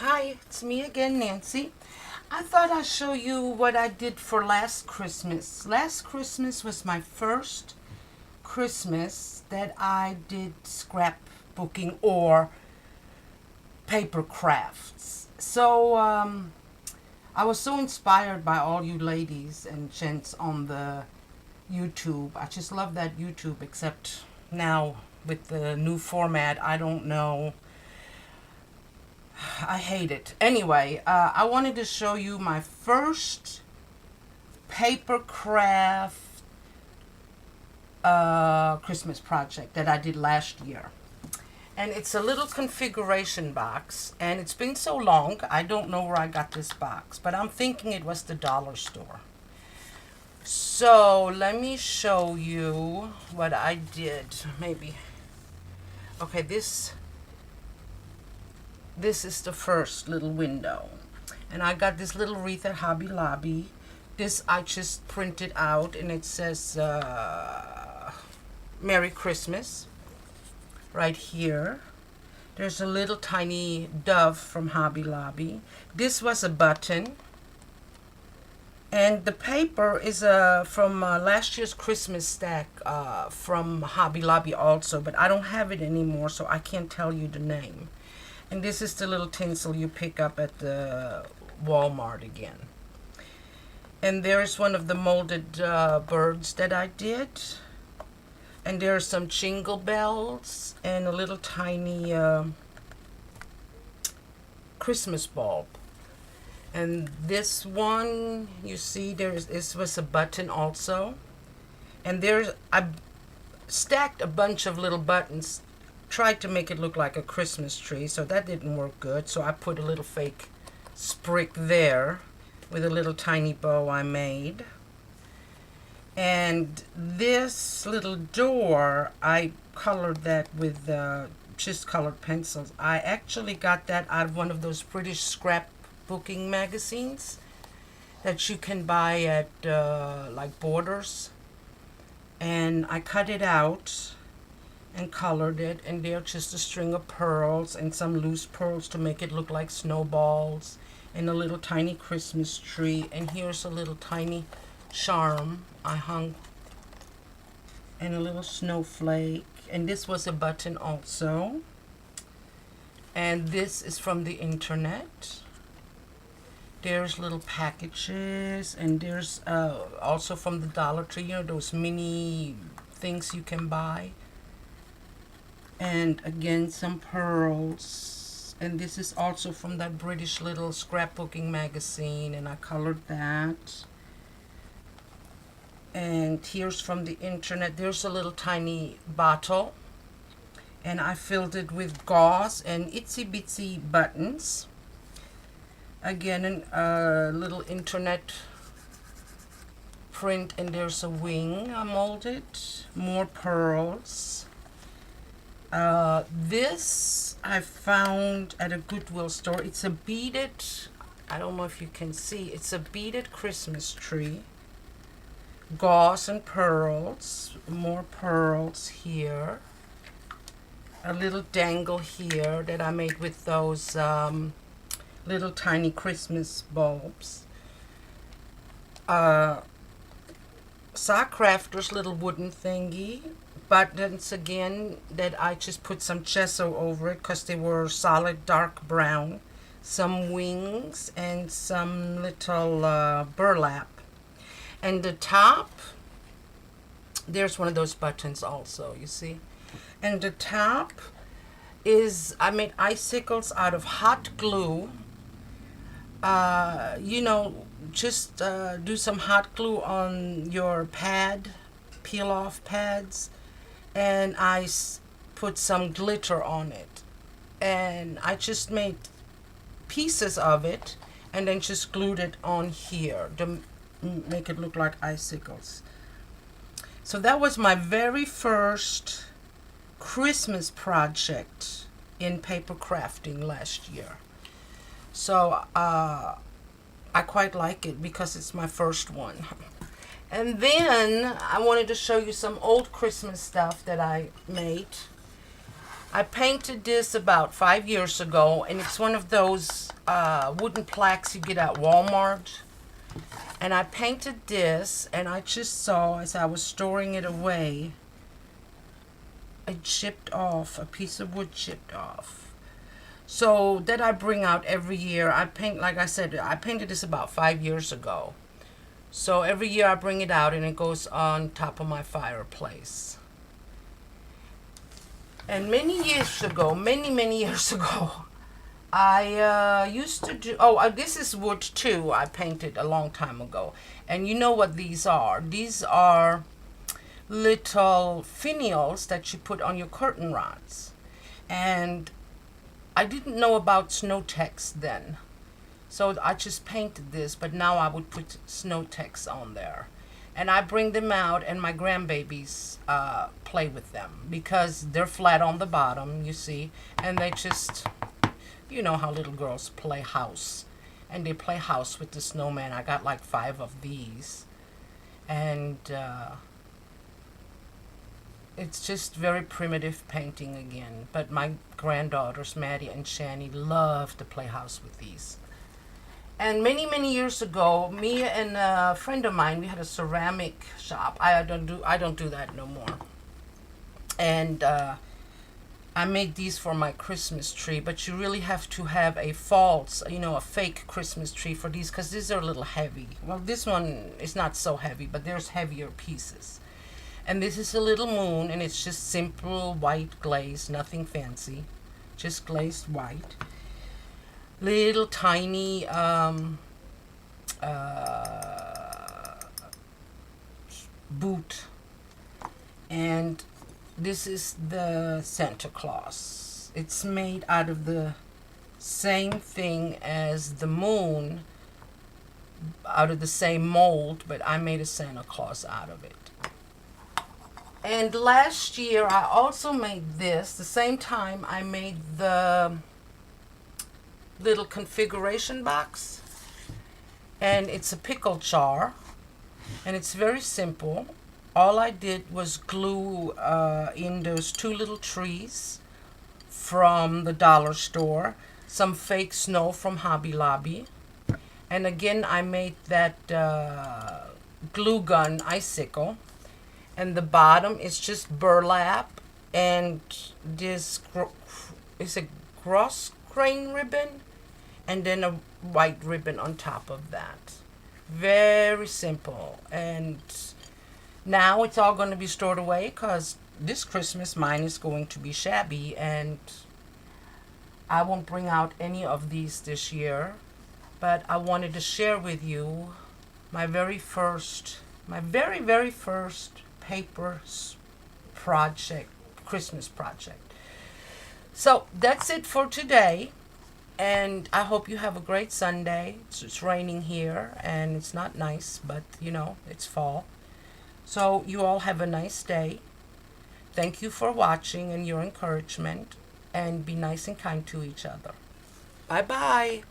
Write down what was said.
Hi, it's me again, Nancy. I thought I'd show you what I did for last Christmas. Last Christmas was my first Christmas that I did scrapbooking or paper crafts. I was so inspired by all you ladies and gents on the YouTube. I just love that YouTube, except now with the new format, I don't know. I hate it. Anyway, I wanted to show you my first paper craft Christmas project that I did last year. And it's a little configuration box, and it's been so long, I don't know where I got this box, but I'm thinking it was the dollar store. So let me show you what I did. Maybe. Okay, this is the first little window. And I got this little wreath at Hobby Lobby. This I just printed out, and it says Merry Christmas right here. There's a little tiny dove from Hobby Lobby. This was a button. And the paper is from last year's Christmas stack from Hobby Lobby also, but I don't have it anymore, so I can't tell you the name. And this is the little tinsel you pick up at the Walmart again. And there's one of the molded birds that I did. And there are some jingle bells and a little tiny Christmas bulb. And this one, you see, this was a button also. And I stacked a bunch of little buttons, tried to make it look like a Christmas tree, so that didn't work good. So I put a little fake sprig there with a little tiny bow I made. And this little door, I colored that with just colored pencils. I actually got that out of one of those British scrapbooking magazines that you can buy at like Borders. And I cut it out and colored it, and there just a string of pearls and some loose pearls to make it look like snowballs, and a little tiny Christmas tree. And here's a little tiny charm I hung, and a little snowflake. And this was a button also. And this is from the internet. There's little packages, and there's also from the Dollar Tree, you know, those mini things you can buy. And again, some pearls. And this is also from that British little scrapbooking magazine, and I colored that. And here's from the internet. There's a little tiny bottle, and I filled it with gauze and itsy bitsy buttons. Again, a little internet print, and there's a wing I molded. More pearls. This I found at a Goodwill store. It's a beaded, I don't know if you can see, it's a beaded Christmas tree. Gauze and pearls. More pearls here. A little dangle here that I made with those little tiny Christmas bulbs. Sock Crafters little wooden thingy. Buttons again that I just put some gesso over it because they were solid dark brown. Some wings and some little burlap. And the top, there's one of those buttons also, you see. And the top is, I made icicles out of hot glue. You know, just do some hot glue on your pad, peel off pads. And I put some glitter on it. And I just made pieces of it and then just glued it on here to make it look like icicles. So that was my very first Christmas project in paper crafting last year. So I quite like it because it's my first one. And then I wanted to show you some old Christmas stuff that I made. I painted this about 5 years ago, and it's one of those wooden plaques you get at Walmart. And I painted this, and I just saw as I was storing it away, it chipped off, a piece of wood chipped off. So that I bring out every year. I paint, like I said, I painted this about 5 years ago. So every year I bring it out and it goes on top of my fireplace. And many years ago, many years ago, I used to do, this is wood too. I painted a long time ago. And you know what these are? These are little finials that you put on your curtain rods. And I didn't know about Snow-Tex then. So I just painted this, but now I would put Snow-Tex on there. And I bring them out and my grandbabies play with them because they're flat on the bottom, you see. And they just, you know how little girls play house. And they play house with the snowman. I got like 5 of these. And it's just very primitive painting again. But my granddaughters, Maddie and Shani, love to play house with these. And many years ago, me and a friend of mine, we had a ceramic shop. I don't do that no more. And I made these for my Christmas tree, but you really have to have a false, a fake Christmas tree for these because these are a little heavy. Well, this one is not so heavy, but there's heavier pieces. And this is a little moon, and it's just simple white glaze, nothing fancy, just glazed white. Little tiny boot. And this is the Santa Claus. It's made out of the same thing as the moon, out of the same mold, but I made a Santa Claus out of it. And last year I also made this. The same time I made the little configuration box, and it's a pickle jar, and it's very simple. All I did was glue in those 2 little trees from the dollar store, some fake snow from Hobby Lobby, and again I made that glue gun icicle, and the bottom is just burlap, and this is a cross grain ribbon, and then a white ribbon on top of that. Very simple. And now it's all going to be stored away because this Christmas mine is going to be shabby, and I won't bring out any of these this year. But I wanted to share with you my very first paper project, Christmas project. So that's it for today. And I hope you have a great Sunday. It's raining here and it's not nice, but it's fall. So you all have a nice day. Thank you for watching and your encouragement, and be nice and kind to each other. Bye-bye.